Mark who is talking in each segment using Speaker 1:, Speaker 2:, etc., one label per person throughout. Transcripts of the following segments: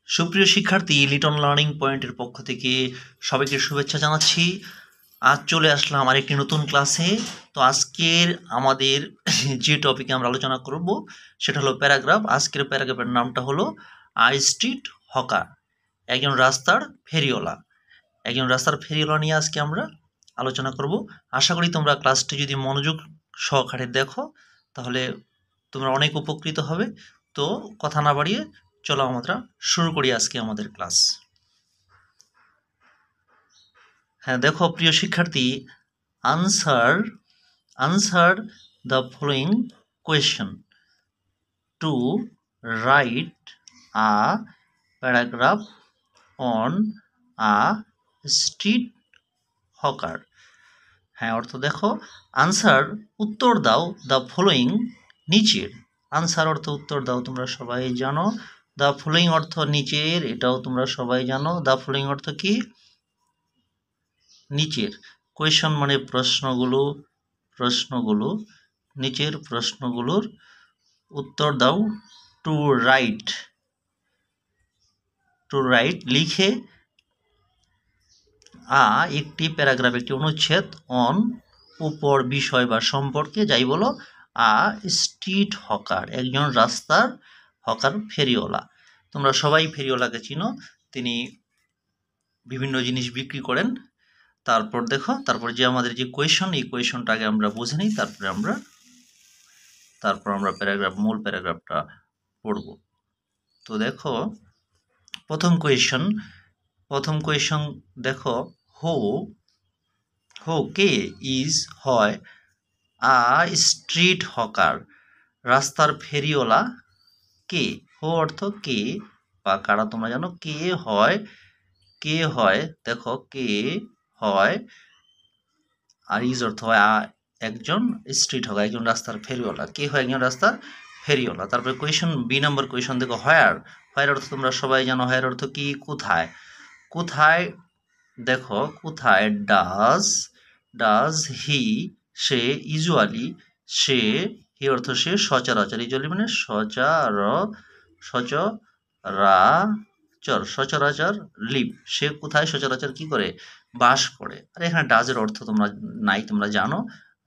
Speaker 1: সুপ্রিয় শিক্ষার্থী, লিটন লার্নিং পয়েন্টের পক্ষ থেকে সবাইকে শুভেচ্ছা জানাচ্ছি। আজ চলে আসলাম আমার একটি নতুন ক্লাসে। তো আজকের আমাদের যে টপিকে আমরা আলোচনা করব সেটা হলো প্যারাগ্রাফ। আজকের প্যারাগ্রাফের নামটা হলো স্ট্রিট হকার, একজন রাস্তার ফেরিওয়ালা। একজন রাস্তার ফেরিওয়ালা নিয়ে আজকে আমরা আলোচনা করব। আশা করি তোমরা ক্লাসটি যদি মনোযোগ সহকারে দেখো তাহলে তোমরা অনেক উপকৃত হবে। তো কথা না বাড়িয়ে চলো আমরা শুরু করি আজকে আমাদের ক্লাস। হ্যাঁ, দেখো প্রিয় শিক্ষার্থী, answer the following question to write a paragraph on a street hawker. হ্যাঁ, অর্থ দেখো, আনসার উত্তর দাও দ্য ফলোয়িং নিচের। আনসার অর্থ উত্তর দাও, তোমরা সবাই জানো। দ্য ফলোয়িং অর্থ নিচের, এটাও তোমরা সবাই জানো। দ্য ফলোয়িং অর্থ কি? নিচের। কোয়েশন মানে প্রশ্নগুলো নিচের প্রশ্নগুলোর উত্তর দাও। টু রাইট লিখে একটি প্যারাগ্রাফ, একটি অনুচ্ছেদ অন উপর, বিষয় বা সম্পর্কে, যাই বলো, স্ট্রিট হকার, একজন রাস্তার হকার, ফেরিওয়ালা। তোমরা সবাই ফেরিওয়ালাকে চিনো, তিনি বিভিন্ন জিনিস বিক্রি করেন। তারপর দেখো, তারপর যে আমাদের যে কোয়েশন, এই কোয়েশনটা আগে আমরা বুঝে নিই, তারপর আমরা মূল প্যারাগ্রাফটা পড়ব। তো দেখো, প্রথম কোয়েশন দেখো, কে ইজ হয় স্ট্রিট হকার, রাস্তার ফেরিওয়ালা কে? হো অর্থ কে বা কারা, তোমরা জানো। কে হয় দেখো, কে হয়, আর ইজ অর্থ হয় একজন স্ট্রিট হকার, একজন রাস্তার ফেরিওয়ালা। কে হয় একজন রাস্তার ফেরিওয়ালা। তারপরে বি নম্বর কোয়েশন দেখো, হোয়ার অর্থ তোমরা সবাই জানো। হোয়ার অর্থ কি? কোথায় দেখো, কোথায় ডাজ হি সে, ইউজুয়ালি সে, হি অর্থ সে, সচরাচর, ইউজুয়ালি মানে সচরাচর লিভ, সে কোথায় সচরাচর কি করে? বাস করে। আর এখানে ডাজের অর্থ তোমরা জানো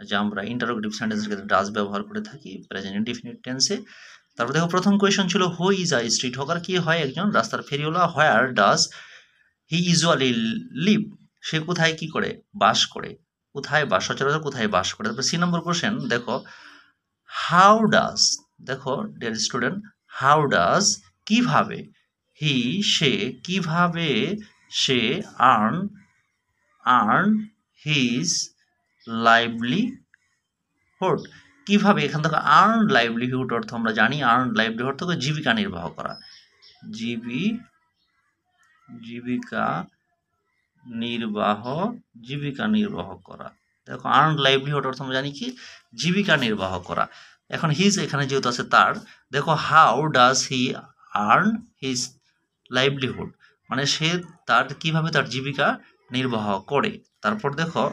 Speaker 1: যে আমরা ইন্টারোগেটিভ সেন্টেন্সের ক্ষেত্রে ডাজ ব্যবহার করে থাকি প্রেজেন্ট ইনডিফিনিট টেন্সে। তারপর দেখো, প্রথম কোয়েশন ছিল who is a street hawker, কি হয় একজন রাস্তার ফেরিওয়ালা। Where does he usually live, সে কোথায় কি করে? বাস করে। সচরাচর কোথায় বাস করে। তারপর সি নম্বর কোয়েশন দেখো, হাউ ডাজ, দেখো ডিয়ার স্টুডেন্ট, হাউ ডাজ কিভাবে, কিভাবে সে আর্ন হিজ লাইভলিহুড, কিভাবে, এখান থেকে আর্ন লাইভলিহুড অর্থ আমরা জানি। আর্ন লাইভলিহুড অর্থ জীবিকা নির্বাহ করা, জীবিকা নির্বাহ করা। দেখো, আর্ন লাইভলিহুড অর্থ আমরা জানি কি? জীবিকা নির্বাহ করা। এখন হিজ এখানে যেহেতু আছে তার, দেখো how does he earn his livelihood, মানে সে কিভাবে তার জীবিকা নির্বাহ করে। তারপর দেখো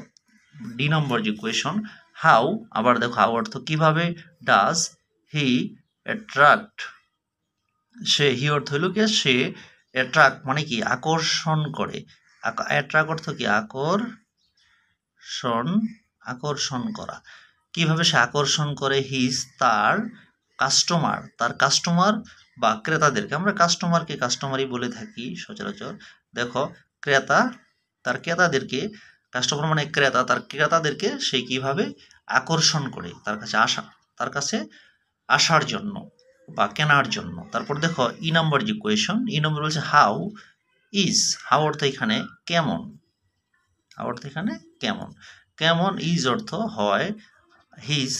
Speaker 1: ডি নম্বর যে কোয়েশন, হাউ, আবার দেখো হাউ অর্থ কিভাবে, ডাজ হি অ্যাট্রাক্ট, হি অর্থ হইল কি? সে অ্যাট্রাক্ট মানে কি? আকর্ষণ করে। অ্যাট্রাক্ট অর্থ কি? আকর্ষণ করা। কিভাবে সে আকর্ষণ করে? হিজ তার কাস্টমার বা ক্রেতাদেরকে, আমরা কাস্টমারই বলে থাকি সচরাচর। দেখো, কাস্টমার মানে ক্রেতা, তার ক্রেতাদেরকে সে কিভাবে আকর্ষণ করে তার কাছে আসার জন্য বা কেনার জন্য। তারপর দেখো ই নম্বর যে কোয়েশন, ই নম্বর বলছে হাউ অর্থ এখানে কেমন, কেমন ইজ অর্থ হয় হিজ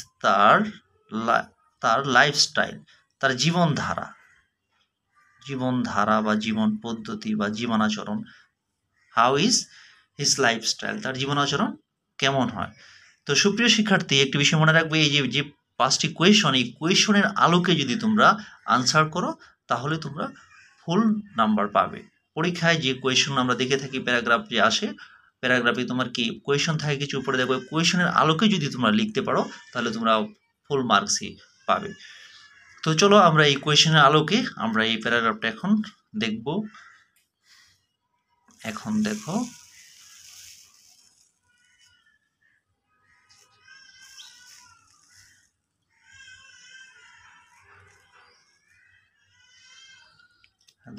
Speaker 1: তার লাইফস্টাইল, তার জীবনধারা বা জীবন পদ্ধতি বা জীবনাচরণ। হাউ ইজ হিজ লাইফস্টাইল, তার জীবনাচরণ কেমন হয়। তো সুপ্রিয় শিক্ষার্থী, একটি বিষয় মনে রাখবে, এই যে 5টি কোয়েশন, এই কোয়েশনের আলোকে যদি তোমরা আনসার করো তাহলে তোমরা ফুল নাম্বার পাবে। পরীক্ষায় যে কোয়েশন আমরা দেখে থাকি, প্যারাগ্রাফ যে আসে, প্যারাগ্রাফে তোমার কি কোয়েশন থাকে কিছু, উপরে দেখো কোয়েশনের আলোকে যদি তোমরা লিখতে পারো তাহলে তোমরা ফুল মার্কসই পাবে। তো চলো আমরা এই কোয়েশনের আলোকে আমরা এই প্যারাগ্রাফটা এখন দেখব। এখন দেখো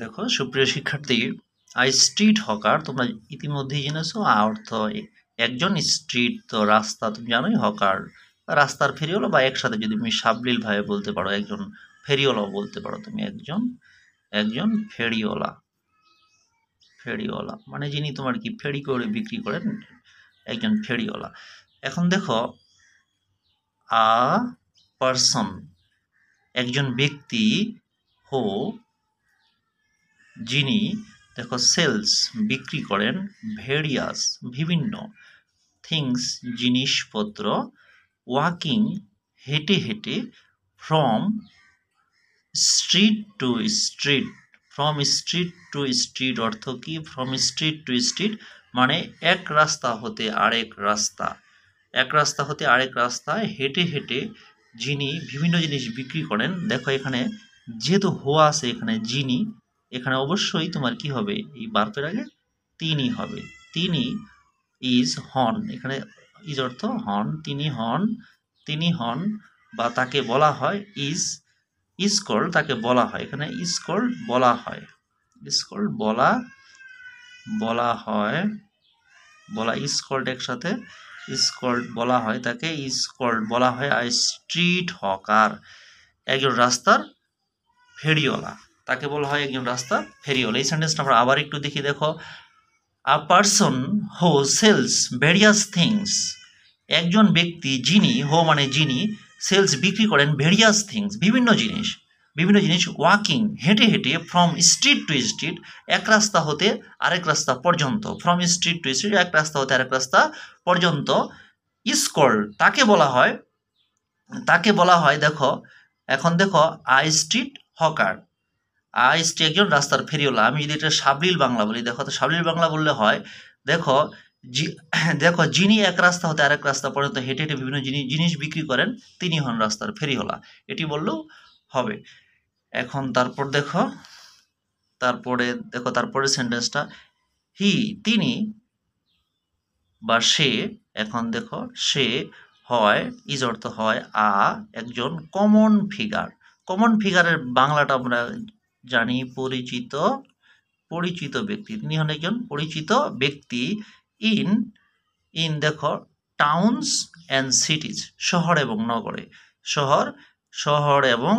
Speaker 1: দেখো সুপ্রিয় শিক্ষার্থী, স্ট্রিট হকার তোমরা ইতিমধ্যেই জেনেছো অর্থ একজন, স্ট্রিট তো রাস্তা, তুমি জানোই, হকার রাস্তার ফেরিওয়ালা, বা একসাথে যদি তুমি সাবলীল ভাবে বলতে পারো একজন ফেরিওয়ালাও বলতে পারো তুমি, একজন ফেরিওয়ালা মানে যিনি তোমার কি ফেরি করে বিক্রি করেন, একজন ফেরিওয়ালা। এখন দেখো আ পারসন একজন ব্যক্তি, হো যিনি, দেখো সেলস বিক্রি করেন, ভেরিয়াস বিভিন্ন, থিংস জিনিসপত্র, ওয়াকিং হেঁটে হেঁটে, from street to street, from street to street অর্থ কি, ফ্রম স্ট্রিট টু স্ট্রিট মানে এক রাস্তা হতে আরেক রাস্তা, এক রাস্তা হতে আরেক রাস্তায় হেঁটে হেঁটে যিনি বিভিন্ন জিনিস বিক্রি করেন। দেখো এখানে যেহেতু হোয়া আছে, এখানে যিনি, এখানে অবশ্যই তোমার কি হবে, এই বার্বের আগে তিনি হবে, তিনি ইজ হন, এখানে ইজ অর্থ হন, তিনি হন বা তাকে বলা হয়, ইজ কল্ড তাকে বলা হয়, এখানে ইজ কল্ড বলা হয়, ইজ কল্ড বলা হয়, বলা ইজ কল্ড একসাথে, ইজ কল্ড বলা হয় তাকে, ইজ কল্ড বলা হয় আই স্ট্রিট হকার, একজন রাস্তার ফেরিওয়ালা, তাকে বলা হয় একজন রাস্তার ফেরিওয়ালা। এই সেন্টেন্সটা আমরা আবার একটু দেখি। দেখো আ person who sales various things, একজন ব্যক্তি যিনি, হো মানে যিনি, সেলস বিক্রি করেন, ভেরিয়াস থিংস বিভিন্ন জিনিস, ওয়াকিং হেঁটে হেঁটে, ফ্রম স্ট্রিট টু স্ট্রিট এক রাস্তা হতে আরেক রাস্তা পর্যন্ত, ফ্রম স্ট্রিট টু স্ট্রিট এক রাস্তা হতে আরেক রাস্তা পর্যন্ত, ইজ কল্ড তাকে বলা হয়, দেখো এখন দেখো a street hawker, I street একজন রাস্তার ফেরিওয়ালা। আমি যদি এটা সাবলীল বাংলা বলি, দেখো তো সাবলীল বাংলা বললে হয়, দেখো দেখো যিনি এক রাস্তা হতে আরেক রাস্তা পর্যন্ত হেঁটে হেঁটে বিভিন্ন জিনিস বিক্রি করেন, তিনি হন রাস্তার ফেরিওয়ালা, এটি বললেও হবে। এখন তারপরে সেন্টেন্সটা, হি তিনি বা সে, এখন দেখো সে হয়, ইজ অর্থ হয় একজন কমন ফিগার, কমন ফিগারের বাংলাটা আমরা জানি পরিচিত ব্যক্তি, তিনি হন একজন পরিচিত ব্যক্তি, ইন দেখো টাউনস অ্যান্ড সিটিজ শহর এবং নগরে, শহর এবং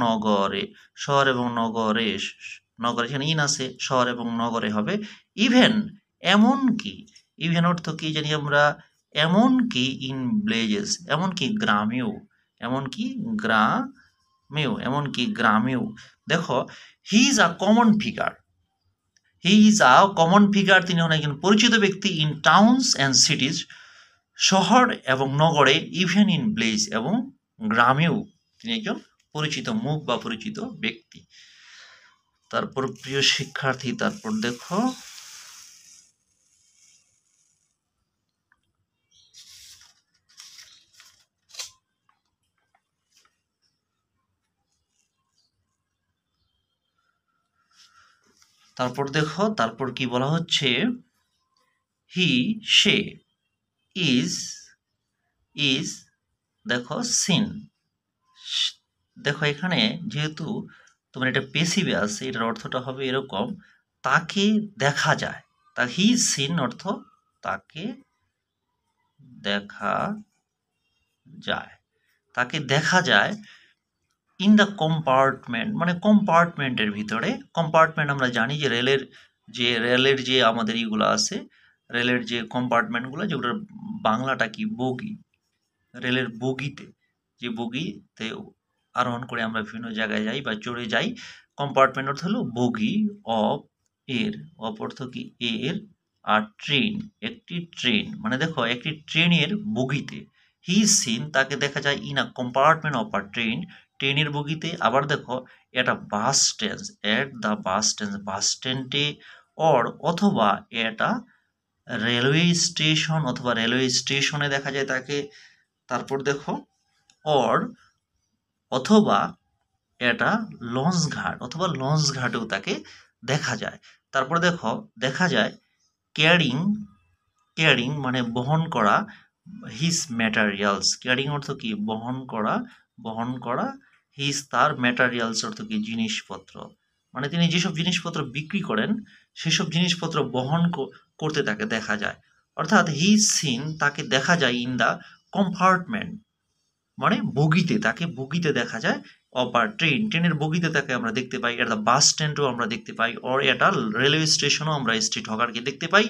Speaker 1: নগরে, এখানে ইন আছে, শহর এবং নগরে হবে, ইভেন এমনকি, ইভেন অর্থ কি জানি আমরা, এমনকি ইন ভিলেজেস এমনকি গ্রামেও, দেখো he is a common figure, তিনি হন একজন পরিচিত ব্যক্তি, ইন টাউনস অ্যান্ড সিটিজ শহর এবং নগরে, ইভেন ইন ভিলেজ এবং গ্রামেও তিনি একজন পরিচিত মুখ বা পরিচিত ব্যক্তি। তারপর প্রিয় শিক্ষার্থী, তারপর দেখো তারপর কি বলা হচ্ছে, হি সে, ইজ দেখো সিন, দেখো এখানে যেহেতু তোমার এটা পেসিভে আছে, এটার অর্থটা হবে এরকম, তাকে দেখা যায়, তা হি সিন অর্থ তাকে দেখা যায়, ইন দ্য কম্পার্টমেন্ট মানে কম্পার্টমেন্টের ভিতরে, কম্পার্টমেন্ট আমরা জানি যে রেলের যে আমাদের ইগুলো আছে, রেলের যে কম্পার্টমেন্টগুলো, যেগুলোর বাংলাটা কি, বগি, রেলের বগিতে আরোহণ করে আমরা বিভিন্ন জায়গায় যাই বা চড়ে যাই, কম্পার্টমেন্ট অর্থ হলো বগি, অর্থ কি এর, আর একটি ট্রেন মানে দেখো একটি ট্রেনের বগিতে, হি সিন তাকে দেখা যায়, in a compartment of a ট্রেনের বগিতে। আবার দেখো এটা বাস স্ট্যান্ডে, অথবা এটা রেলওয়ে স্টেশনে দেখা যায় তাকে। তারপর দেখো অথবা এটা লঞ্চ ঘাট অথবা লঞ্চ ঘাটেও তাকে দেখা যায়। তারপরে দেখো দেখা যায় ক্যারিং, ক্যারিং মানে বহন করা, হিজ ম্যাটেরিয়ালস, ক্যারিং অর্থ কি বহন করা, বহন করা, হিজ তার, ম্যাটেরিয়ালস অর্থ কি জিনিসপত্র, মানে তিনি যেসব জিনিসপত্র বিক্রি করেন সেসব জিনিসপত্র বহন করতে তাকে দেখা যায়। অর্থাৎ হি সিন তাকে দেখা যায় ইন দ্য কম্পার্টমেন্ট মানে বগিতে, তাকে বগিতে দেখা যায়, অপার ট্রেন, ট্রেনের বগিতে তাকে আমরা দেখতে পাই, এটা বাস স্ট্যান্ডও আমরা দেখতে পাই, ওর এটা রেলওয়ে স্টেশনও আমরা স্ট্রিট হকারকে দেখতে পাই,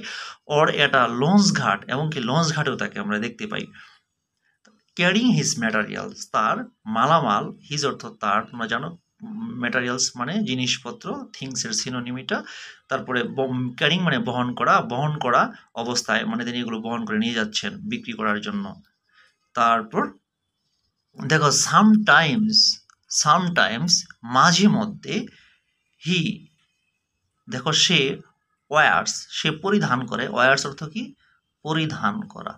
Speaker 1: ওর এটা লঞ্চ ঘাট এবং কি লঞ্চ ঘাটেও তাকে আমরা দেখতে পাই। ক্যারিং হিজ ম্যাটেরিয়ালস তার মালামাল, হিজ অর্থ তার, তোমরা জানো ম্যাটেরিয়ালস মানে জিনিসপত্র, থিংসের সিনোনিম এটা। তারপরে ক্যারিং মানে বহন করা, বহন করা অবস্থায় মানে তিনি এগুলো বহন করে নিয়ে যাচ্ছেন বিক্রি করার জন্য। তারপর দেখো সামটাইমস, সামটাইমস মাঝে মধ্যে, হি দেখো সে ওয়ার্স সে পরিধান করে, ওয়ার্স অর্থ কি পরিধান করা,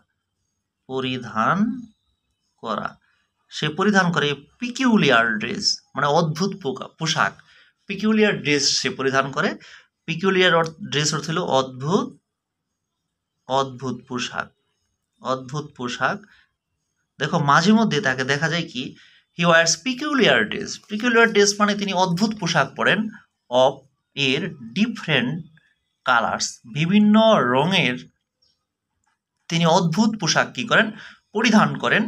Speaker 1: পরিধান করা, সে পরিধান করে পিকিউলিয়ার ড্রেস মানে অদ্ভুত পোশাক, পিকিউলিয়ার ড্রেস সে পরিধান করে, পিকিউলিয়ার ড্রেস অর্থ হলো অদ্ভুত, অদ্ভুত পোশাক, অদ্ভুত পোশাক। দেখো মাঝে মধ্যে তাকে দেখা যায় কি হি ওয়ার্স পিকুলিয়ার ড্রেস, পিকুলিয়ার ড্রেস মানে তিনি অদ্ভুত পোশাক পরেন, অফ এর ডিফারেন্ট কালার্স বিভিন্ন রঙের তিনি অদ্ভুত পোশাক কি করেন পরিধান করেন,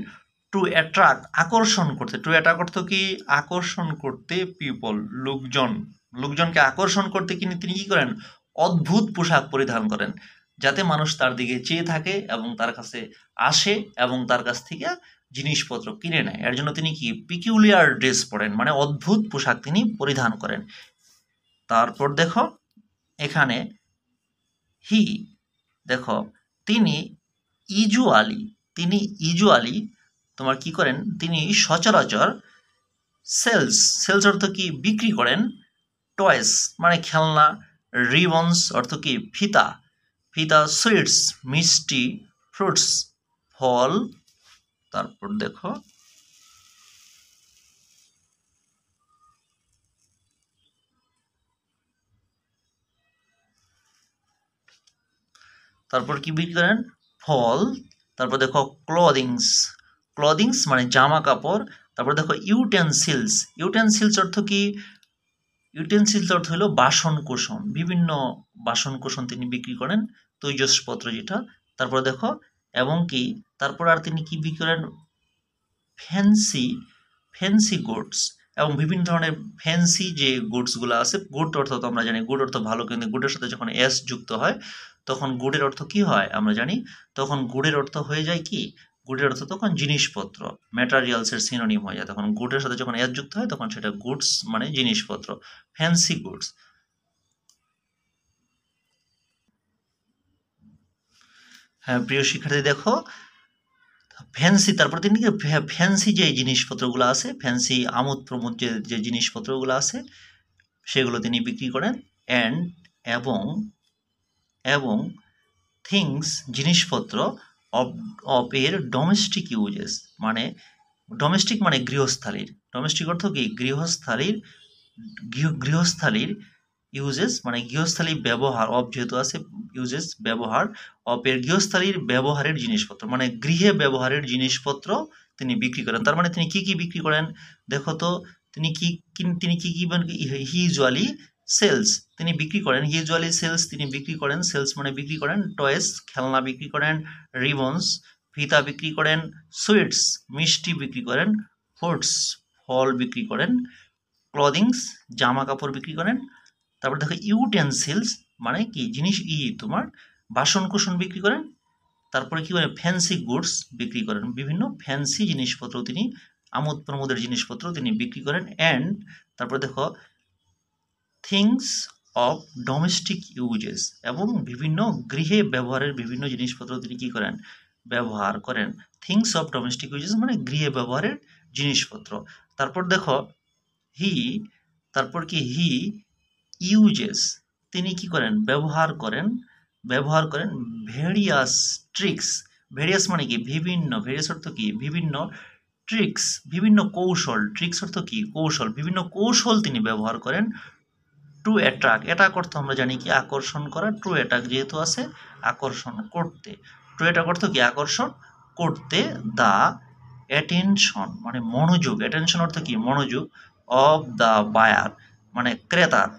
Speaker 1: টু অ্যাট্রাক্ট আকর্ষণ করতে, টু অ্যাট্রাক্ট অর্থ কি আকর্ষণ করতে, পিপল লোকজন, লোকজনকে আকর্ষণ করতে তিনি কি করেন অদ্ভুত পোশাক পরিধান করেন, যাতে মানুষ তার দিকে চেয়ে থাকে এবং তার কাছে আসে এবং তার কাছ থেকে জিনিসপত্র কিনে নেয়। এর জন্য তিনি কি পিকিউলিয়ার ড্রেস পরেন মানে অদ্ভুত পোশাক তিনি পরিধান করেন। তারপর দেখো এখানে হি দেখো তিনি ইউজুয়ালি, তিনি ইউজুয়ালি তোমার কি করেন তিনি সচরাচর সেলস, সেলস অর্থ কি বিক্রি করেন, টয়েস মানে খেলনা, রিবন্স অর্থ কি ফিতা, ফিতা, সুইটস মিষ্টি, ফ্রুটস ফল। তারপর দেখো তারপর কি বিক্রি করেন ফল। তারপর দেখো ক্লদিংস, ক্লদিংস মানে জামা কাপড়। তারপর দেখো ইউটেন্সিলস, ইউটেন্সিলস অর্থ কি ইউটেন্সিলস অর্থ হলো বাসন কোসন, বিভিন্ন বাসন কোসন তিনি বিক্রি করেন, তৈজসপত্র যেটা। তারপর দেখো এবং কি তারপর আর তিনি কি বিক্রি করেন ফ্যান্সি, ফ্যান্সি গুডস এবং বিভিন্ন ধরনের ফ্যান্সি যে গুডসগুলো আছে, গুড অর্থ তো আমরা জানি গুড অর্থ ভালো, কিন্তু গুডের সাথে যখন এস যুক্ত হয় তখন গুডের অর্থ কি হয় আমরা জানি, তখন গুডের অর্থ হয়ে যায় কি গুডের অর্থ তখন জিনিসপত্র, ম্যাটেরিয়ালসের সিনোনিম হয়ে যায়, তখন গুডের সাথে যখন এস যুক্ত হয় তখন সেটা গুডস মানে জিনিসপত্র, ফ্যান্সি গুডস। হ্যাঁ প্রিয় শিক্ষার্থী দেখো ফ্যান্সি, তারপর তিনি ফ্যান্সি যে জিনিসপত্রগুলো আছে, ফ্যান্সি আমোদ প্রমোদ যে জিনিসপত্রগুলো আছে সেগুলো তিনি বিক্রি করেন, অ্যান্ড এবং এবং থিংস জিনিসপত্র অফ অফ এর ডোমেস্টিক ইউজেস মানে ডোমেস্টিক মানে গৃহস্থালির, ডোমেস্টিক অর্থ কি গৃহস্থালির, গৃহস্থালির ইউজেস মানে গৃহস্থালী ব্যবহার, অফ যেহেতু আছে ইউজেস ব্যবহার, অফ এর গৃহস্থালীর ব্যবহারের জিনিসপত্র মানে গৃহে ব্যবহারের জিনিসপত্র তিনি বিক্রি করেন। তার মানে তিনি কি কি বিক্রি করেন দেখো তো, তিনি কি হি ইউজুয়ালি সেলস, তিনি বিক্রি করেন, হি ইউজুয়ালি সেলস তিনি বিক্রি করেন, সেলস মানে বিক্রি করেন, টয়েস খেলনা বিক্রি করেন, রিবন্স ফিতা বিক্রি করেন, সুইটস মিষ্টি বিক্রি করেন, ফ্রুটস ফল বিক্রি করেন, ক্লদিংস জামা কাপড় বিক্রি করেন। তারপর দেখো ইউটেন্সিলস মানে কি জিনিস তোমার বাসন কোসন বিক্রি করেন। তারপরে কি করেন ফ্যান্সি গুডস বিক্রি করেন, বিভিন্ন ফ্যান্সি জিনিসপত্র তিনি আমোদ প্রমোদের জিনিসপত্র তিনি বিক্রি করেন, অ্যান্ড তারপর দেখো থিংস অফ ডোমেস্টিক ইউজেস এবং বিভিন্ন গৃহে ব্যবহারের বিভিন্ন জিনিসপত্র তিনি কি করেন ব্যবহার করেন, থিংস অফ ডোমেস্টিক ইউজেস মানে গৃহে ব্যবহারের জিনিসপত্র। তারপর দেখো হি তারপর কি হি ইউজেস তিনি কি করেন ব্যবহার করেন, ব্যবহার করেন ভেরিয়াস ট্রিক্স, ভেরিয়াস মানে কি বিভিন্ন, ভেরিয়াস অর্থ কি বিভিন্ন, ট্রিক্স বিভিন্ন কৌশল, ট্রিক্স অর্থ কি কৌশল, বিভিন্ন কৌশল তিনি ব্যবহার করেন টু অ্যাট্রাক্ট, অ্যাটাক অর্থ আমরা জানি কি আকর্ষণ করা, টু অ্যাটাক যেহেতু আছে আকর্ষণ করতে, টু অ্যাটাক অর্থ কি আকর্ষণ করতে দ্য অ্যাটেনশন মানে মনোযোগ, অ্যাটেনশন অর্থ কি মনোযোগ, অফ দ্য বায়ার মানে ক্রেতার,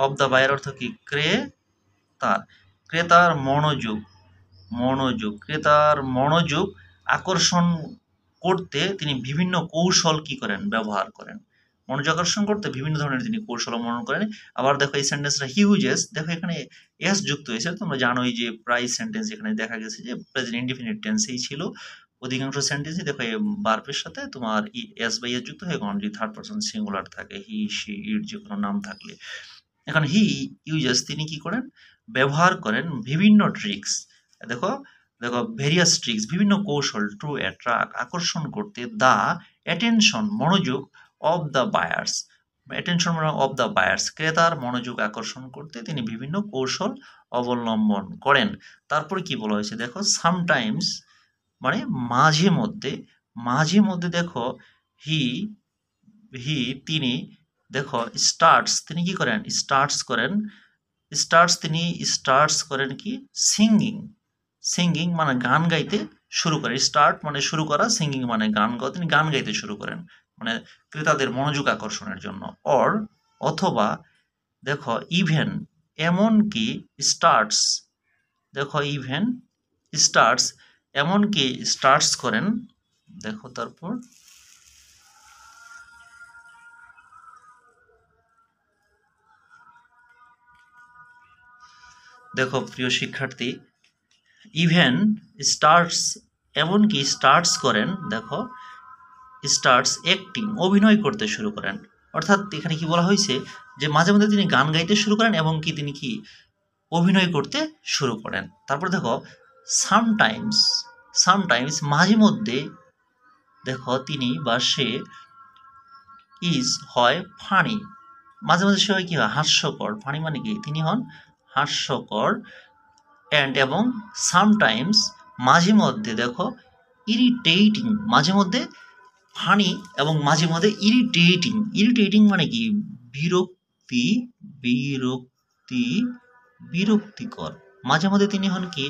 Speaker 1: অফ দ্য বায়ার অর্থ কি ক্রেতার, ক্রেতার মনোযোগ, মনোযোগ ক্রেতার মনোযোগ আকর্ষণ করতে তিনি বিভিন্ন কৌশল কি করেন ব্যবহার করেন, মনোযোগ আকর্ষণ করতে বিভিন্ন ধরনের তিনি কৌশল অবলম্বন করেন। আবার দেখো এই সেন্টেন্সটা হিউজেস, দেখো এখানে এস যুক্ত হয়েছে, তোমরা জানোই যে প্রায় সেন্টেন্স এখানে দেখা গেছে যে প্রেজেন্ট ইনডিফিনিট টেন্সেই ছিল অধিকাংশ সেন্টেন্সই, দেখো এই ভার্বের সাথে তোমার এস বাই এস যুক্ত হয়ে কোনো যদি থার্ড পারসন সিঙ্গুলার থাকে, হি সি ইট যে কোনো নাম থাকলে, এখন হি ইউজেস তিনি কি করেন ব্যবহার করেন বিভিন্ন ট্রিক্স, দেখো দেখো ভেরিয়াস ট্রিক্স বিভিন্ন কৌশল টু অ্যাট্রাক্ট আকর্ষণ করতে দ্য অ্যাটেনশন মনোযোগ of the buyers, attention of the buyers ক্রেতার মনোযোগ আকর্ষণ করতে তিনি বিভিন্ন কৌশল অবলম্বন করেন। তারপরে কি বলা হয়েছে দেখো সামটাইমস মানে মাঝে মধ্যে, মাঝে মধ্যে দেখো হি হি তিনি দেখো স্টার্টস তিনি কি করেন স্টার্টস করেন, স্টার্টস তিনি স্টার্টস করেন কি সিঙ্গিং, সিঙ্গিং মানে গান গাইতে শুরু করে, স্টার্ট মানে শুরু করা, সিঙ্গিং মানে গান গাওয়া, তিনি গান গাইতে শুরু করেন মানে ক্রেতাদের মনোযোগ আকর্ষণের জন্য। অর অথবা দেখো ইভেন এমনকি স্টার্টস, দেখো ইভেন স্টার্টস এমনকি স্টার্টস করেন, দেখো তারপর দেখো প্রিয় শিক্ষার্থী ইভেন স্টার্টস এমনকি স্টার্টস করেন, দেখো স্টার্টস অ্যাক্টিং অভিনয় করতে শুরু করেন, অর্থাৎ এখানে কি বলা হয়েছে যে মাঝে মধ্যে তিনি গান গাইতে শুরু করেন এবং কি তিনি কি অভিনয় করতে শুরু করেন। তারপর দেখো সামটাইমস, সামটাইমস মাঝে মধ্যে দেখো তিনি বা সে ইজ হয় ফানি, মাঝে মাঝে সে হয় কি হয় হাস্যকর, ফানি মানে কি তিনি হন হাস্যকর, অ্যান্ড এবং সামটাইমস মাঝে মধ্যে দেখো ইরিটেটিং, মাঝে মধ্যে ফানি এবং মাঝে মধ্যে ইরিটেটিং, ইরিটেটিং মানে কি বিরক্তি, বিরক্তি বিরক্তিকর, মাঝে মধ্যে তিনি হন কি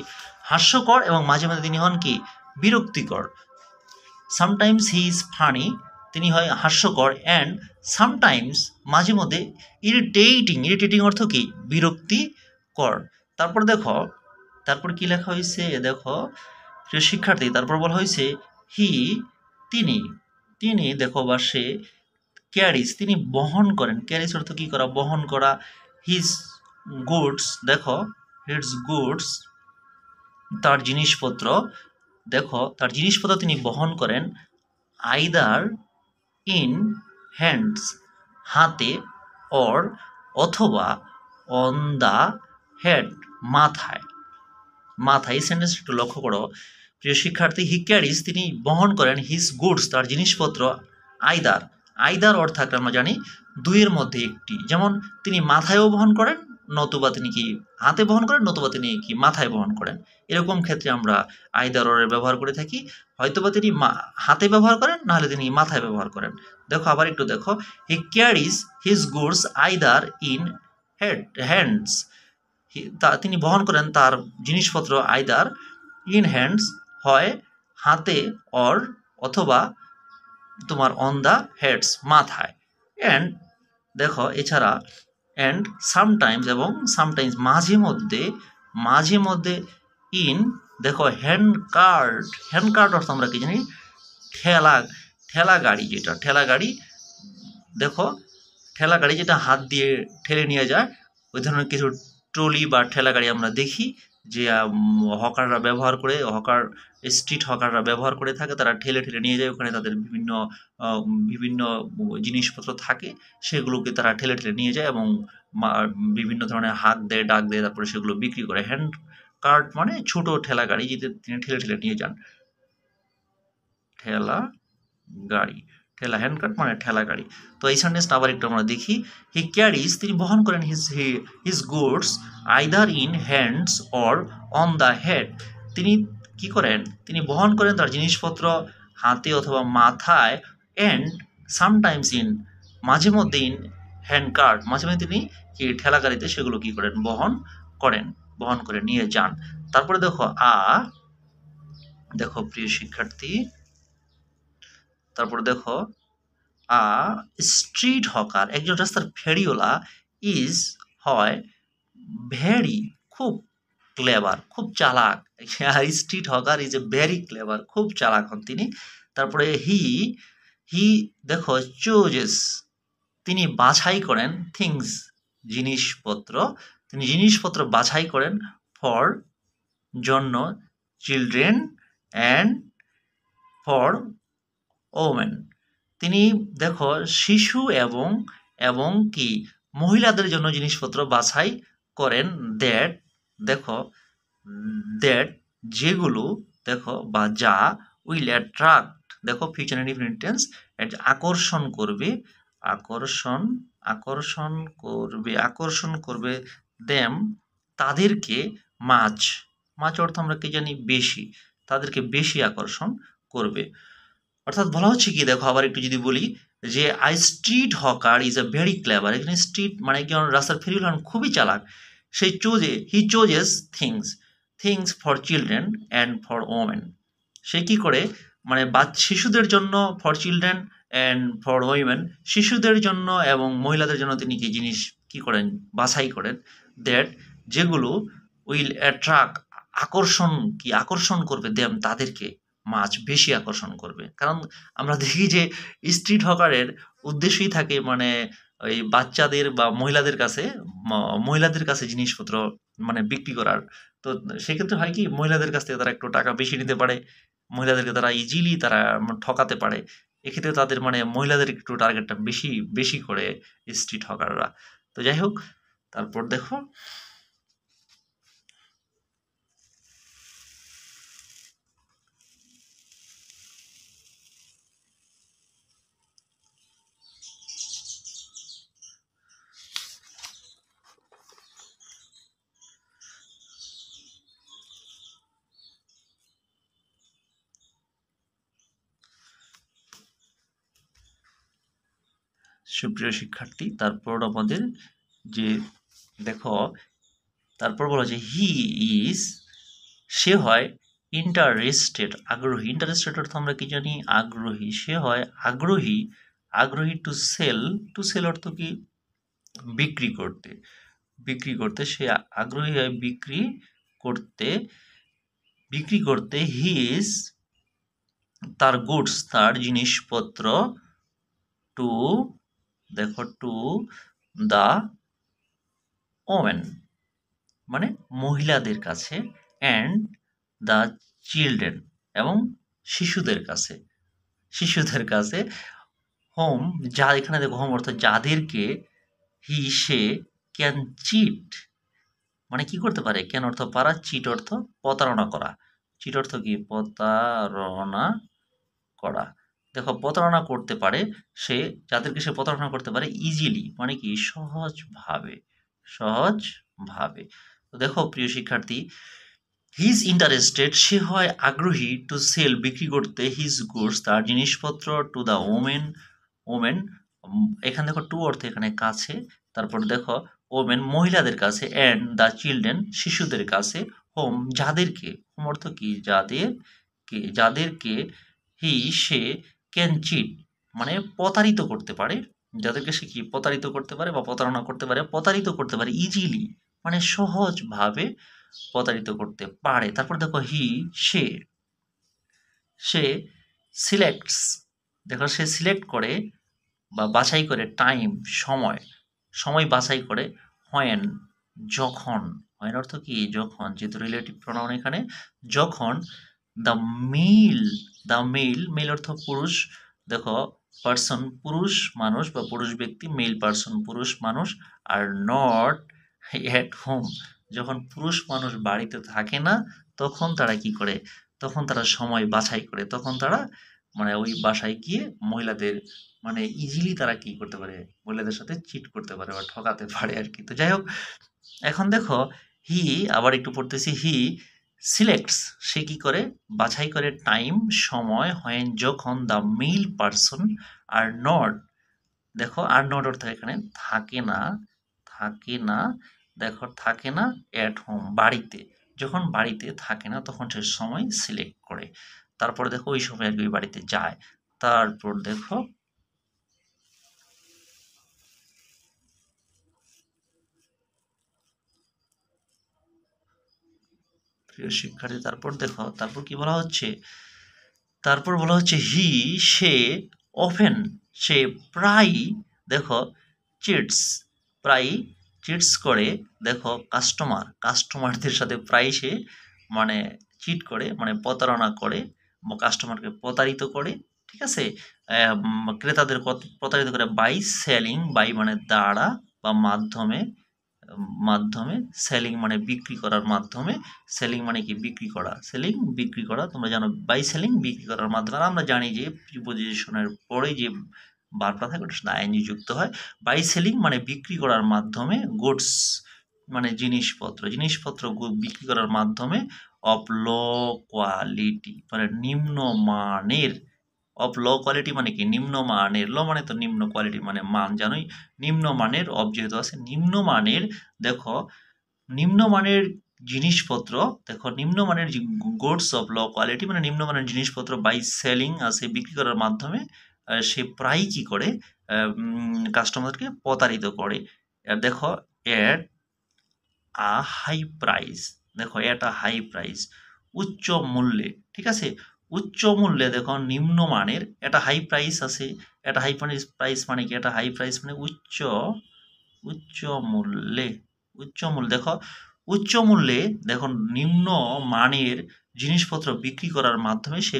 Speaker 1: হাস্যকর এবং মাঝে মধ্যে তিনি হন কি বিরক্তিকর। সামটাইমস হি ইজ ফানি তিনি হয় হাস্যকর, অ্যান্ড সামটাইমস মাঝে মধ্যে ইরিটেটিং, ইরিটেটিং অর্থ কি বিরক্তিকর। তারপর দেখো তারপর কি লেখা হয়েছে দেখো প্রিয় শিক্ষার্থী, তারপর বলা হয়েছে হি তিনি, তিনি দেখো বা সে ক্যারিস তিনি বহন করেন, ক্যারিস অর্থ কি করা বহন করা, হিজ গুডস দেখো হিজ গুডস তার জিনিসপত্র, দেখো তার জিনিসপত্র তিনি বহন করেন আইদার ইন হ্যান্ডস হাতে, অর অথবা অন দ্য হেড মাথায়, মাথায়। এই সেন্টেন্স একটু লক্ষ্য করো প্রিয় শিক্ষার্থী, হি ক্যারিজ তিনি বহন করেন হিজ গুডস তার জিনিসপত্র আইদার, আইদার অর্থাৎ আমরা জানি দুইয়ের মধ্যে একটি, যেমন তিনি মাথায়ও বহন করেন নতুবা তিনি কি হাতে বহন করেন নতুবা তিনি কি মাথায় বহন করেন, এরকম ক্ষেত্রে আমরা আইদার অরের ব্যবহার করে থাকি, হয়তোবা তিনি হাতে ব্যবহার করেন নাহলে তিনি মাথায় ব্যবহার করেন। দেখো আবার একটু দেখো he carries his goods either in hands, তিনি বহন করেন তার জিনিসপত্র আইদার ইন হ্যান্ডস হয় হাতে, অর অথবা তোমার অন দ্য হেডস মাথায়, অ্যান্ড দেখো এছাড়া অ্যান্ড সামটাইমস এবং সামটাইমস মাঝে মধ্যে, মাঝে মধ্যে ইন দেখো হ্যান্ড কার্ট, হ্যান্ড কার্ট অর্থ আমরা কি জানি ঠেলা, ঠেলা গাড়ি, যেটা ঠেলা গাড়ি দেখো ঠেলা গাড়ি যেটা হাত দিয়ে ঠেলে নিয়ে যায়, ওই ধরনের কিছু ট্রলি বা ঠেলা গাড়ি আমরা দেখি যে হকাররা ব্যবহার করে, হকার স্ট্রিট হকাররা ব্যবহার করে থাকে, তারা ঠেলে ঠেলে নিয়ে যায়, ওখানে তাদের বিভিন্ন বিভিন্ন জিনিসপত্র থাকে সেগুলোকে তারা ঠেলে ঠেলে নিয়ে যায় এবং বিভিন্ন ধরনের হাত দেয় ডাক দেয়, তারপরে সেগুলো বিক্রি করে। হ্যান্ড কার্ট মানে ছোট ঠেলা গাড়ি যেটা তিনি ঠেলে ঠেলে নিয়ে যান, ঠেলা গাড়ি, ঠেলা হ্যান্ড কার্ট মানে ঠেলা গাড়ি। তো এই সেন্টেন্সটা আবার একটু আমরা দেখি, হি ক্যারিজ তিনি বহন করেন his goods either in hands or on the head, তিনি কি করেন তিনি বহন করেন তার জিনিসপত্র হাতে অথবা মাথায়, অ্যান্ড সামটাইমস ইন, মাঝে মধ্যে ইন হ্যান্ড কার্ট, মাঝে মধ্যে তিনি কি ঠেলা গাড়িতে সেগুলো কি করেন, বহন করে নিয়ে যান। তারপরে দেখো দেখো প্রিয় শিক্ষার্থী, তারপরে দেখো আ স্ট্রিট হকার, একজন রাস্তার ফেরিওয়ালা, ইজ হয় ভেরি, খুব ক্লেভার, খুব চালাক। Street hawker is a very clever, খুব চালাক হন তিনি। তারপরে হি দেখো চুজেস, তিনি বাছাই করেন, থিংস জিনিসপত্র, তিনি জিনিসপত্র বাছাই করেন, ফর জন্য, চিলড্রেন অ্যান্ড ফর ওমেন, তিনি দেখো শিশু এবং কি মহিলাদের জন্য জিনিসপত্র বাছাই করেন, দ্যাট দেখো দ্যাট যেগুলো দেখো বা যা উইল অ্যাট্রাক্ট, দেখো ফিউচার ইনডিফিনিট টেন্স, আকর্ষণ করবে, আকর্ষণ করবে দেম, তাদেরকে, মাছ অর্থ আমরা কি জানি, বেশি, তাদেরকে বেশি আকর্ষণ করবে। অর্থাৎ বলা হচ্ছে কি, দেখো আবার একটু যদি বলি যে I street hawker is a very clever, এখানে স্ট্রিট মানে কি, রাস্তার ফেরিওয়ালা খুবই চালাক, he chooses things for children and for women, সে কি করে মানে শিশুদের জন্য, for children and for women, শিশুদের জন্য এবং মহিলাদের জন্য তিনি কি জিনিস কি করেন, বাছাই করেন, দ্যাট যেগুলো উইল অ্যাট্রাক্ট, আকর্ষণ করবে দেম, তাদেরকে, মাছ বেশি আকর্ষণ করবে। কারণ আমরা দেখি যে স্ট্রিট হকারের উদ্দেশ্যই থাকে মানে ওই বাচ্চাদের বা মহিলাদের কাছে জিনিসপত্র মানে বিক্রি করার। তো সেক্ষেত্রে হয় কি, মহিলাদের কাছ থেকে তারা একটু টাকা বেশি নিতে পারে, মহিলাদেরকে তারা ইজিলি তারা ঠকাতে পারে। এক্ষেত্রে তাদের মানে মহিলাদের একটু টার্গেটটা বেশি করে স্ট্রিট হকাররা। তো যাই হোক, তারপর দেখো সুপ্রিয় শিক্ষার্থী, তারপর আমাদের যে দেখো, তারপর বলা যে সে হয় আগ্রহী, ইন্টারেস্টেড অর্থ আমরা কি জানি, আগ্রহী, সে হয় আগ্রহী টু সেল অর্থ কি, বিক্রি করতে সে আগ্রহী হয় বিক্রি করতে হিজ, তার গুডস, তার জিনিসপত্র, টু দা ওমেন মানে মহিলাদের কাছে, অ্যান্ড দ্য চিলড্রেন এবং শিশুদের কাছে, হোম, যা এখানে দেখো হোম অর্থ যাদেরকে, সে ক্যান চিট মানে কি করতে পারে, ক্যান অর্থ পারা, চিট অর্থ প্রতারণা করা, চিট অর্থ কি, প্রতারণা করা। দেখো প্রতারণা করতে পারে সে, যাদেরকে সে প্রতারণা করতে পারে ইজিলি মানে কি, সহজভাবে। তো দেখো প্রিয় শিক্ষার্থী, হিজ ইন্টারেস্টেড, সে হয় আগ্রহী, টু সেল বিক্রি করতে, হিজ গুডস, তার জিনিসপত্র, টু দ্য ওমেন এখানে দেখো টু অর্থ এখানে কাছে, তারপর দেখো ওমেন মহিলাদের কাছে, অ্যান্ড দ্য চিলড্রেন শিশুদের কাছে, হোম হোম অর্থ কি, যাদেরকে সে ক্যান চিট মানে প্রতারিত করতে পারে, যাদেরকে সে কি প্রতারিত করতে পারে বা প্রতারণা করতে পারে ইজিলি মানে সহজভাবে প্রতারিত করতে পারে। তারপর দেখো সে সিলেক্টস, দেখো সে সিলেক্ট করে বা বাছাই করে, টাইম সময় বাছাই করে, হোয়েন অর্থ কি, যখন, যেহেতু রিলেটিভ প্রোনাউন এখানে, যখন দ্য মেল অর্থ পুরুষ, দেখো পার্সন পুরুষ মানুষ বা পুরুষ ব্যক্তি, মেল পার্সন পুরুষ মানুষ, আর নট এট হোম, যখন পুরুষ মানুষ বাড়িতে থাকে না, তখন তারা কি করে, তখন তারা সময় বাছাই করে, তখন তারা মানে ওই বাসায় গিয়ে মহিলাদের মানে ইজিলি তারা কি করতে পারে, মহিলাদের সাথে চিট করতে পারে বা ঠকাতে পারে আর কি। তো যাই হোক, এখন দেখো আবার একটু পড়তেছি, সিলেক্টস সে কি করে, বাছাই করে, টাইম সময়, হোয়েন যখন, the male person are not, দেখো আর নট অর্থ এখানে থাকে না, থাকে না, দেখো থাকে না এট হোম বাড়িতে, যখন বাড়িতে থাকে না তখন সে সময় সিলেক্ট করে। তারপর দেখো ওই সময় আর কি ওই বাড়িতে যায়। তারপর দেখো প্রিয় শিক্ষার্থী, তারপর দেখো তারপর কি বলা হচ্ছে, তারপর বলা হচ্ছে হি সে, অফেন সে প্রায়, দেখো চিটস প্রায় চিটস করে, দেখো কাস্টমারদের সাথে প্রায় সে মানে চিট করে, মানে প্রতারণা করে, কাস্টমারকে প্রতারিত করে, ঠিক আছে, ক্রেতাদের প্রতারিত করে, বাই সেলিং, বাই মানে দ্বারা বা মাধ্যমে, মাধ্যমে, সেলিং মানে বিক্রি করার মাধ্যমে, সেলিং মানে কি বিক্রি করা, সেলিং বিক্রি করা, তোমরা জানো বাই সেলিং বিক্রি করার মাধ্যমে। আর আমরা জানি যে প্রিপোজিশনের পরে যে ভার্বটা থাকে ওটার সাথে আইএনজি যুক্ত হয়। বাই সেলিং মানে বিক্রি করার মাধ্যমে, গুডস মানে জিনিসপত্র বিক্রি করার মাধ্যমে, অফ লো কোয়ালিটি মানে নিম্নমানের, অফ লো কোয়ালিটি মানে কি নিম্নমানের, লো মানে তো নিম্ন, কোয়ালিটি মানে মান, জানোই নিম্নমানের, অফ যেহেতু আছে নিম্নমানের, দেখো নিম্নমানের জিনিসপত্র, দেখো নিম্নমানের গুডস অফ লো কোয়ালিটি মানে নিম্নমানের জিনিসপত্র বাই সেলিং আছে বিক্রি করার মাধ্যমে, সে প্রায় কি করে কাস্টমারকে প্রতারিত করে। দেখো এট আ হাই প্রাইস, দেখো এট আ হাই প্রাইস উচ্চ মূল্যে, ঠিক আছে, উচ্চ মূল্যে, দেখো নিম্নমানের, এটা হাই প্রাইস আছে, এটা হাই প্রাইস মানে কি, এটা হাই প্রাইস মানে উচ্চ, উচ্চ মূল্যে, উচ্চ মূল্য, দেখো উচ্চ মূল্যে, দেখো নিম্ন মানের জিনিসপত্র বিক্রি করার মাধ্যমে সে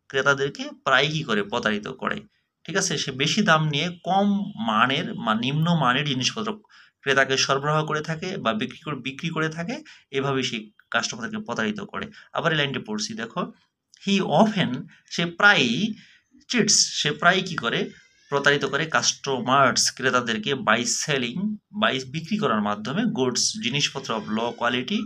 Speaker 1: ক্রেতাদেরকে প্রায় কি করে প্রতারিত করে, ঠিক আছে, সে বেশি দাম নিয়ে কম মানের বা নিম্ন মানের জিনিসপত্র ক্রেতাকে সরবরাহ করে থাকে বা বিক্রি করে থাকে, এভাবে সে কাস্টমারকে প্রতারিত করে। আবার এই লাইনটি পড়ছি, দেখো হি অফেন সে প্রায়ই, চিটস সে প্রায় কি করে প্রতারিত করে, কাস্টমার্স ক্রেতাদেরকে, বাই সেলিং বাই বিক্রি করার মাধ্যমে, গুডস জিনিসপত্র অফ লো কোয়ালিটি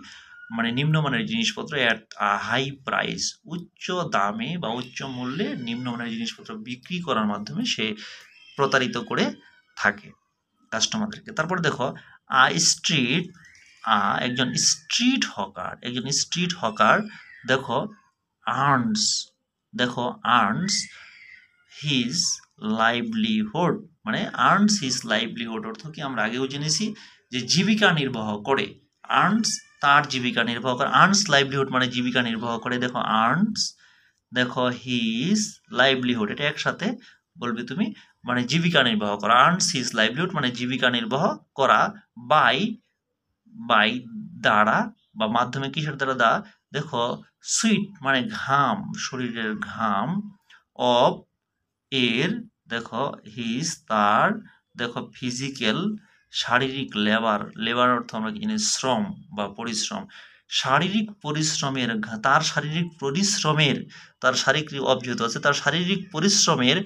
Speaker 1: মানে নিম্নমানের জিনিসপত্র, অ্যাট আ হাই প্রাইস উচ্চ দামে বা উচ্চ মূল্যে নিম্নমানের জিনিসপত্র বিক্রি করার মাধ্যমে সে প্রতারিত করে থাকে কাস্টমারদেরকে। তারপর দেখো আ স্ট্রিট, একজন স্ট্রিট হকার, একজন স্ট্রিট হকার, দেখো আর্নস, দেখো আর্নস হিজ লাইভলিহুড মানে আর্নস হিজ লাইভলিহুড অর্থ কি আমরা আগেও জেনেছি যে জীবিকা নির্বাহ করে, আর্নস তার জীবিকা নির্বাহ করে, আর্নস লাইভলিহুড মানে জীবিকা নির্বাহ করে, দেখো আর্নস, দেখো হিজ লাইভলিহুড এটা একসাথে বলবে তুমি, মানে জীবিকা নির্বাহ করা, আর্নস হিজ লাইভলিহুড মানে জীবিকা নির্বাহ করা, বাই, বাই দ্বারা বা মাধ্যমে, কিসের দ্বারা, দেখো সুইট মানে ঘাম, শরীরের ঘাম, অফ এর, দেখো হিজ তার, দেখো ফিজিক্যাল শারীরিক লেবার, লেবার অর্থ আমরা কি জানি শ্রম বা পরিশ্রম, শারীরিক পরিশ্রমের, তার শারীরিক পরিশ্রমের, তার শারীরিক অফ যেহেতু আছে তার শারীরিক পরিশ্রমের,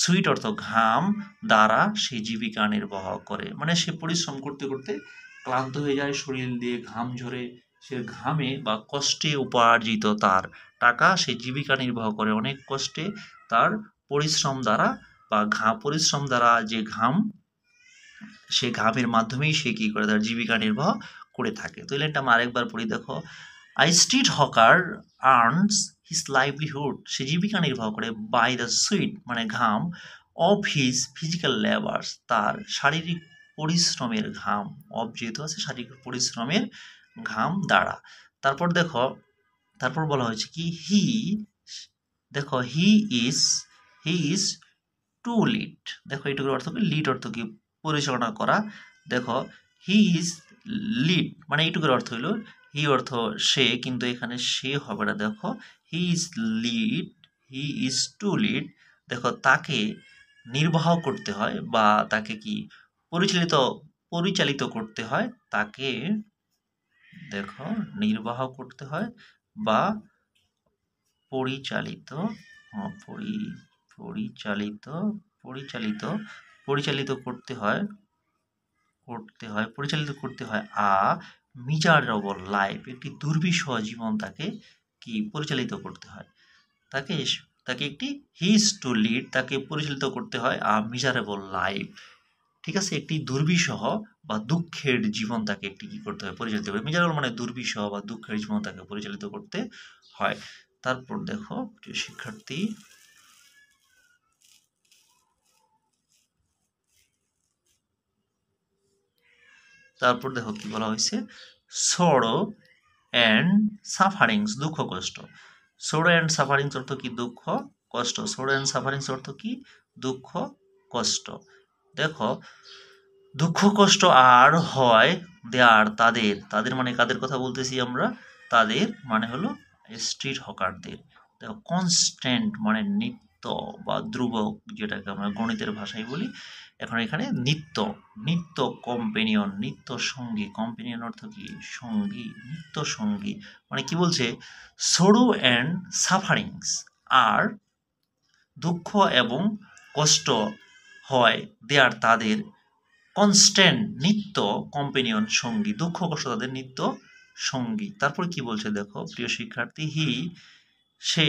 Speaker 1: সুইট অর্থ ঘাম, দ্বারা সে জীবিকা নির্বাহ করে, মানে সে পরিশ্রম করতে করতে ক্লান্ত হয়ে যায়, শরীর দিয়ে ঘাম ঝরে, সে ঘামে বা কষ্টে উপার্জিত তার টাকা সে জীবিকা নির্বাহ করে, অনেক কষ্টে তার পরিশ্রম দ্বারা বা পরিশ্রম দ্বারা যে ঘাম, সে ঘামের মাধ্যমেই সে কি করে তার জীবিকা নির্বাহ করে থাকে। তো এই লাইনটা আমরা আরেকবার পড়ি, দেখো a street hawker earns his livelihood সে জীবিকা নির্বাহ করে, বাই দ্য সুইট মানে ঘাম, অফ হিজ ফিজিক্যাল লেবার্স তার শারীরিক পরিশ্রমের ঘাম, অফ যেহেতু আছে শারীরিক পরিশ্রমের ঘাম দ্বারা। তারপর দেখো তারপর বলা হয়েছে কি হি, দেখো হি ইজ টু লিড, দেখো এইটুকুর অর্থ কি, লিড অর্থ কি পরিচালনা করা, দেখো হি ইজ লিড মানে এইটুকুর অর্থ হইল হি অর্থ সে, কিন্তু এখানে সে হবে না, দেখো he is lead, he is to lead, দেখো তাকে নির্বাহ করতে হয় বা তাকে কি পরিচালিত পরিচালিত করতে হয়, তাকে দেখো নির্বাহ করতে হয় বা পরিচালিত, পরিচালিত, পরিচালিত, পরিচালিত করতে হয়, পরিচালিত করতে হয়, মিজারেবল লাইফ, একটি দুর্বিষহ জীবন তাকে কি পরিচালিত করতে হয়, তাকে তাকে একটি হিজ টু লিড, তাকে পরিচালিত করতে হয় মিজারেবল লাইফ। ঠিক আছে, একটি দুর্বিষহ বা দুঃখের জীবন তাকে একটি কি করতে হয়, পরিচালিত করে। মিজারেবল মানে দুর্বিষহ বা দুঃখের জীবন তাকে পরিচালিত করতে হয়। তারপর দেখো প্রিয় শিক্ষার্থী, তারপর দেখো কি বলা হয়েছে, সরো অ্যান্ড সাফারিংস, দুঃখ কষ্ট। সরো অ্যান্ড সাফারিংস অর্থ কি, দুঃখ কষ্ট। সরো অ্যান্ড সাফারিংস অর্থ কি, দুঃখ কষ্ট। দেখো দুঃখ কষ্ট আর হয় দেয়ার, তাদের, তাদের মানে কাদের কথা বলতেছি আমরা, তাদের মানে হলো স্ট্রিট হকারদের। দেখো কনস্ট্যান্ট মানে নিত্য বা ধ্রুবক, যেটাকে আমরা গণিতের ভাষায় বলি। এখন এখানে নিত্য, নিত্য কম্পেনিয়ন, নিত্য সঙ্গী, কম্পেনিয়ন অর্থ কি, সঙ্গী, নিত্য সঙ্গী। মানে কি বলছে, সরো অ্যান্ড সাফারিংস আর দুঃখ এবং কষ্ট হয় দেয়ার, তাদের কনস্ট্যান্ট নিত্য কম্পেনিয়ন সঙ্গী, দুঃখ কষ্ট তাদের নিত্য সঙ্গী। তারপর কি বলছে দেখো প্রিয় শিক্ষার্থী, সে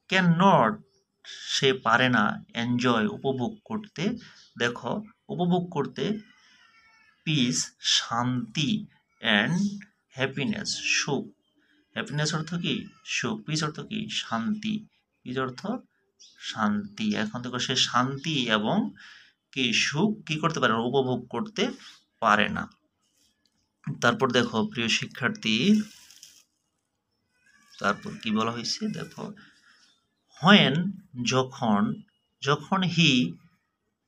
Speaker 1: ক্যান নট, সে পারে না, এনজয় উপভোগ করতে, দেখো উপভোগ করতে, পিস শান্তি, অ্যান্ড হ্যাপিনেস সুখ। হ্যাপিনেস অর্থ কি, সুখ। পিস অর্থ কি, শান্তি। পিস অর্থ শান্তি। এখন দেখো সে শান্তি এবং কি সুখ কি করতে পারে, উপভোগ করতে পারে না। তারপর দেখো প্রিয় শিক্ষার্থী, তারপর কি বলা হয়েছে দেখো, হোয়েন, যখন, যখন হি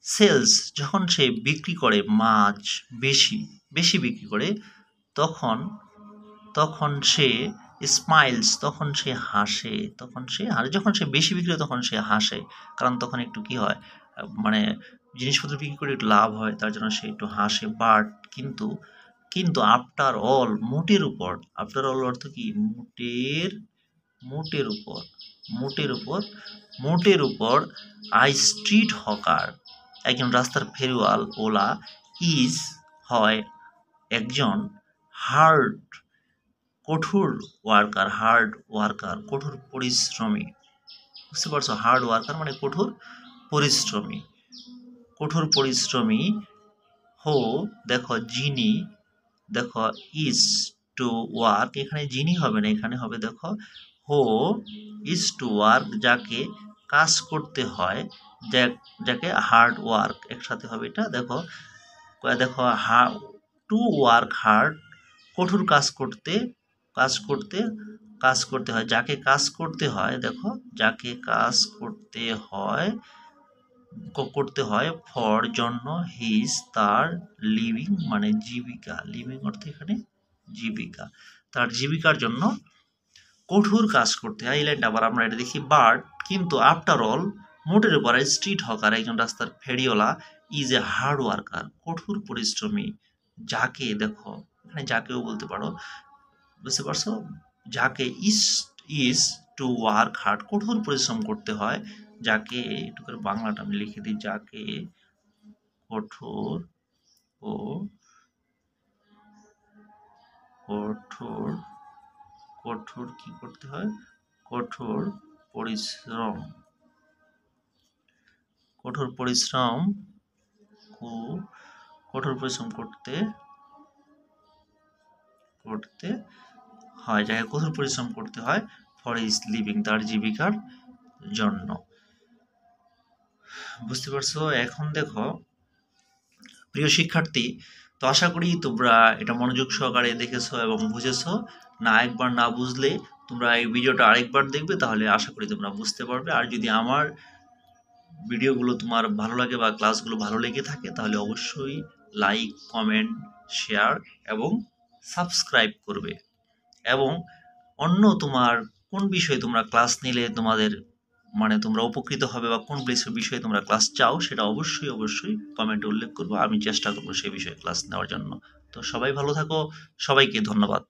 Speaker 1: সেলস, যখন সে বিক্রি করে, মাছ বেশি, বেশি বিক্রি করে, তখন, তখন সে স্মাইলস, তখন সে হাসে, তখন সে হাসে। যখন সে বেশি বিক্রি হয় তখন সে হাসে, কারণ তখন একটু কি হয়, মানে জিনিসপত্র বিক্রি করে একটু লাভ হয়, তার জন্য সে একটু হাসে। বাট কিন্তু, কিন্তু আফটার অল, মোটের উপর, আফটার অল অর্থ কি, মোটের, মোটের উপর, মোটের উপর, মোটের উপর, আই স্ট্রিট হকার, একজন রাস্তার ফেরিওয়াল, ওলা, ইজ হয় একজন, হার্ড কঠোর ওয়ার্কার, হার্ড ওয়ার্কার কঠোর পরিশ্রমী। বুঝতে পারছো, হার্ড ওয়ার্কার মানে কঠোর পরিশ্রমী, কঠোর পরিশ্রমী। হো, দেখো যিনি, দেখো ইজ টু ওয়ার্ক, এখানে যিনি হবে না, এখানে হবে দেখো হো ইজ টু ওয়ার্ক, যাকে কাজ করতে হয়, যাকে হার্ড ওয়ার্ক, একসাথে হবে এটা। দেখো দেখো টু ওয়ার্ক হার্ড, কঠোর কাজ করতে, কাজ করতে, কাজ করতে হয়, যাকে কাজ করতে হয়, দেখো যাকে কাজ করতে হয়, করতে হয়, ফর জন্য, হিজ তার, লিভিং মানে জীবিকা, লিভিং অর্থ এখানে জীবিকা, তার জীবিকার জন্য কঠোর কাজ করতে হয়। এই লাইনটা আবার আমরা এটা দেখি, বাট কিন্তু, আফটার অল মোটের উপর, স্ট্রিট হকার একজন রাস্তার ফেরিওয়ালা, ইজ এ হার্ড ওয়ার্কার কঠোর পরিশ্রমী, যাকে, দেখো এখানে যাকেও বলতে পারো, বুঝতে পারছো, যাকে is, is to work hard কঠোর পরিশ্রম করতে হয়, যাকে একটু করে বাংলাটা আমি লিখে দিই, যাকে কঠোর ও কঠোর, কঠোর কি করতে হয়, কঠোর পরিশ্রম, কঠোর পরিশ্রম, কঠোর পরিশ্রম করতে, করতে হয়, যাকে কঠোর পরিশ্রম করতে হয়, ফর ইজ লিভিং তার জীবিকার জন্য। বুঝতে পারছো। এখন দেখো প্রিয় শিক্ষার্থী, তো আশা করি তোমরা এটা মনোযোগ সহকারে দেখেছো এবং বুঝেছো। না একবার না বুঝলে তোমরা এই ভিডিওটা আরেকবার দেখবে, তাহলে আশা করি তোমরা বুঝতে পারবে। আর যদি আমার ভিডিওগুলো তোমার ভালো লাগে বা ক্লাসগুলো ভালো লেগে থাকে, তাহলে অবশ্যই লাইক, কমেন্ট, শেয়ার এবং সাবস্ক্রাইব করবে। এবং অন্য তোমার কোন বিষয়ে তোমরা ক্লাস নিলে তোমাদের মানে তোমরা উপকৃত হবে বা কোন বিষয়ে তোমরা ক্লাস চাও, সেটা অবশ্যই অবশ্যই কমেন্টে উল্লেখ করবো। আমি চেষ্টা করবো সেই বিষয়ে ক্লাস নেওয়ার জন্য। তো সবাই ভালো থাকো, সবাইকে ধন্যবাদ।